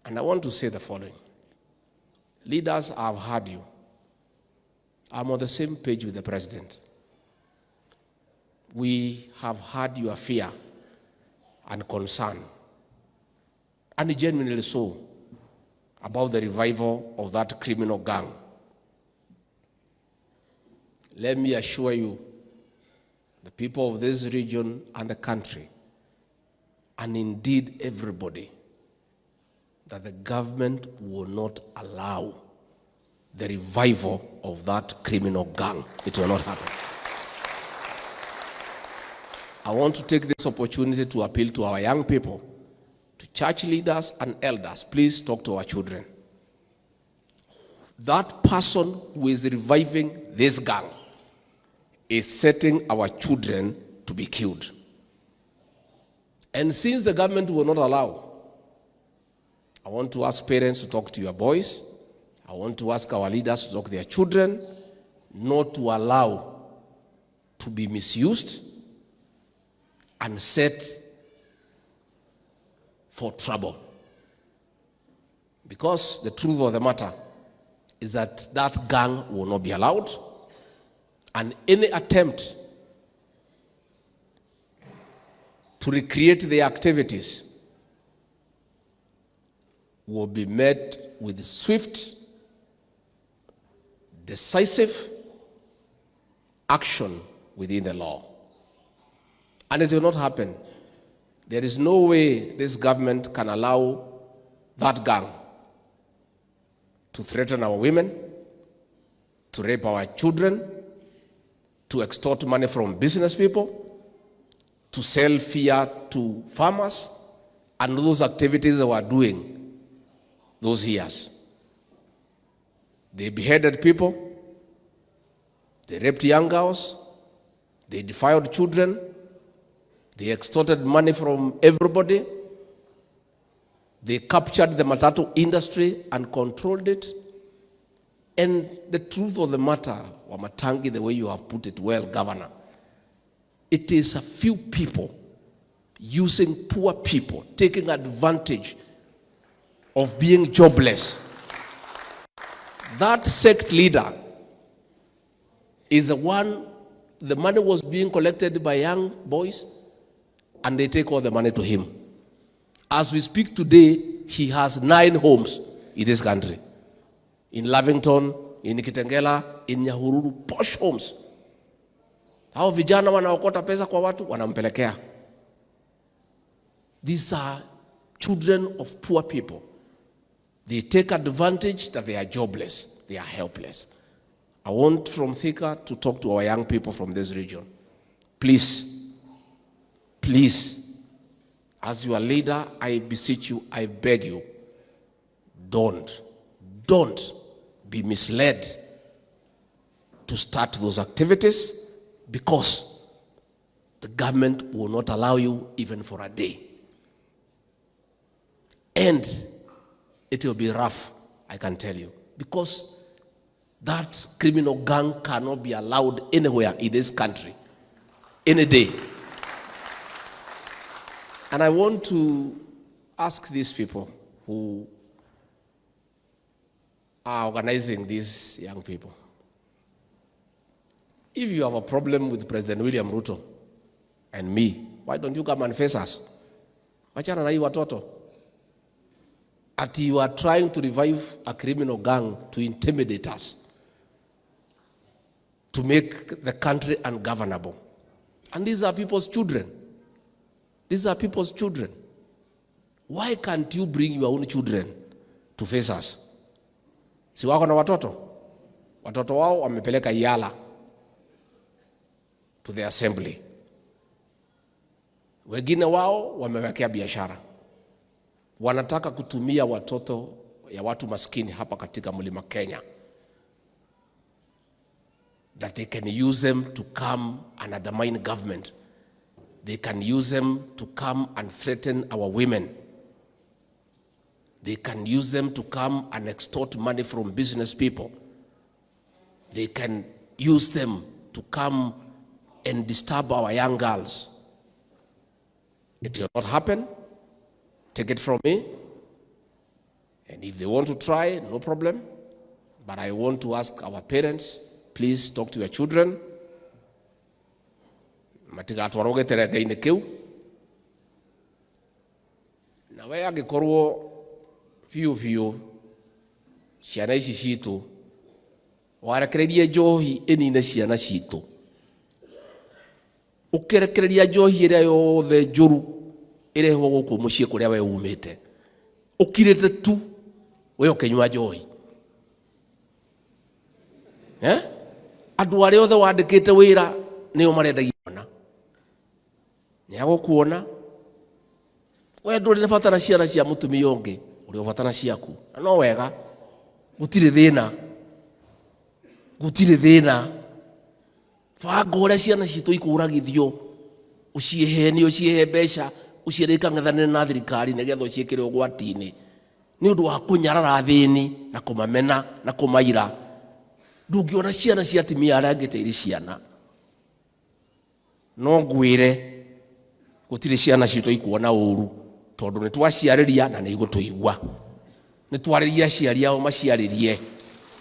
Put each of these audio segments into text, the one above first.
And I want to say the following. Leaders, I've heard you. I'm on the same page with the president. We have heard your fear and concern, and genuinely so, about the revival of that criminal gang. Let me assure you, the people of this region and the country, and indeed everybody, that the government will not allow the revival of that criminal gang. It will not happen. I want to take this opportunity to appeal to our young people, to church leaders and elders. Please talk to our children. That person who is reviving this gang is setting our children to be killed. And since the government will not allow, I want to ask parents to talk to your boys. I want to ask our leaders to talk to their children, not to allow to be misused and set for trouble. Because the truth of the matter is that that gang will not be allowed, and any attempt to recreate their activities will be met with swift, decisive action within the law. And it will not happen. There is no way this government can allow that gang to threaten our women, to rape our children, to extort money from business people, to sell fear to farmers, and those activities they were doing those years. They beheaded people, they raped young girls, they defiled children, they extorted money from everybody, they captured the matatu industry and controlled it. And the truth of the matter, Wamatangi, the way you have put it well, Governor, it is a few people using poor people, taking advantage of being jobless. That sect leader is the one, the money was being collected by young boys, and they take all the money to him. As we speak today, he has 9 homes in this country. In Lavington, in Kitengela, in Nyahururu, posh homes. Hao vijana wanaokota pesa kwa watu, wanampelekea. These are children of poor people. They take advantage that they are jobless, they are helpless. I want from Thika to talk to our young people from this region. Please, please, as your leader, I beseech you, I beg you, don't be misled to start those activities, because the government will not allow you even for a day. And it will be rough, I can tell you, because that criminal gang cannot be allowed anywhere in this country, any day. And I want to ask these people who are organizing these young people, if you have a problem with President William Ruto and me, why don't you come and face us? Wachana na hii watoto. Ati you are trying to revive a criminal gang to intimidate us, to make the country ungovernable. And these are people's children. These are people's children. Why can't you bring your own children to face us? Si wako na watoto? Watoto wao wamepeleka Yala to the assembly. Wengine wao wamewekea biashara. Wanataka kutumia watoto ya watu maskini hapa katika mlima Kenya, that they can use them to come and undermine government. They can use them to come and threaten our women. They can use them to come and extort money from business people. They can use them to come and disturb our young girls. It will not happen. Take it from me. And if they want to try, no problem. But I want to ask our parents, please talk to your children. Matigatwaroge terega-inĩ kĩu. Na we angĩkorwo biũ ciana ici citũ warekererie njohi ĩnine ciana citũ, ũkĩrekereria njohi ĩrĩa yothe njũru ĩrehwo gũkũ mũciĩ kũrĩa we umĩte, ũkirĩte tu we ũkĩnyua njohi, andũ arĩa othe wandĩkĩte wĩra nĩo marendagia kuona, nĩagũkuona we ndũrĩ na bata na ciana cia mũtumia ũngĩ, ũrĩ bata na ciaku. Na no wega, gũtirĩ thĩna, banga ũrĩa ciana citũ ikũragithio, ũcihe mbeca, ũciĩre ikang'ethanĩre na thirikari nĩgetha ũciĩkĩre ũgwati-inĩ nĩ ũndũ wa kũnyarara athĩni na kũmamena na kũmaira. Ndũngĩona ciana cia atumia arĩa angĩ ta irĩ ciana. No ngwĩre gũtirĩ ciana citũ ikuona ũru, tondũ nĩ twaciarĩria na nĩ igũtũigua. Nĩ twarĩria aciari ao maciarĩrie,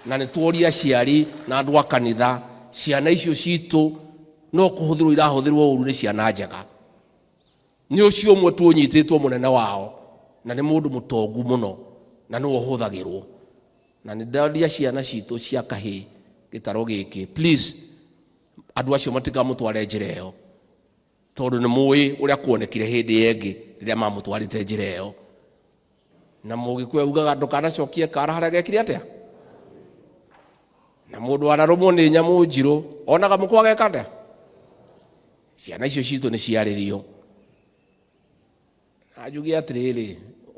na nĩ tuoria aciari na andũ a kanitha, ciana icio citũ no kũhũthĩrwo irahũthĩrwo ũru nĩ ciana njega. Nĩ ũcio ũmwe tuonyitĩtwo mũnene wao, na nĩ mũndũ mũtongu mũno, na nĩwe ũhũthagĩrwo. Na nĩ ndaria ciana citũ cia kahĩĩ gĩtaro gĩkĩ, please, andũ acio matikamũtware njĩra ĩyo, tondũ nĩ mũĩ ũrĩa kuonekire hĩndĩ ĩngĩ rĩrĩa mamũtwarĩte njĩra ĩyo. Na Mũgĩkũyũ augaga ndũkanacokie kara harĩa gekire atĩa, na mũndũ wanarũmwo nĩ nyamũ njirũ onaga mũkwa geka atĩa. Ciana icio citũ nĩ ciarĩrio. Na njuge atĩrĩrĩ,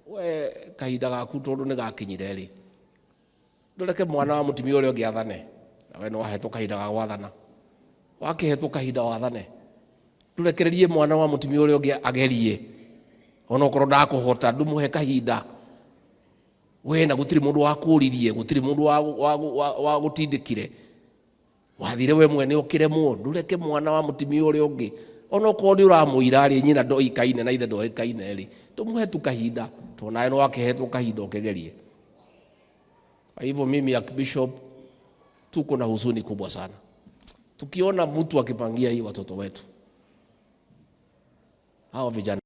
we kahinda gaku tondũ nĩ gakinyire rĩ, ndũreke mwana wa mũtumia ũrĩa ũngĩ athane, na we nĩ wahetwo kahinda ga gwathana. Wakĩhetwo kahinda wathane, ndũrekererie mwana wa mũtumia ũrĩa ũngĩ agerie, ona okorwo ndakũhota, ndũmũhe kahinda. We na gũtirĩ mũndũ wakũririe, gũtirĩ mũndũ wa gũtindĩkire, wathire we mwene ũkĩremwo. Ndũreke mwana wa mũtumia ũrĩa ũngĩ, ona okorwo nĩ ũramũira rĩ, nyina ndoĩkaine na ithe ndoĩkaine rĩ, ndũmũhe tu kahinda, tondũ nawe nĩ wakĩhetwo kahinda ũkĩgerie. Kwa hivyo mimi Archbishop, tuko na huzuni kubwa sana tukiona mtu akipangia hii watoto wetu, hao vijana.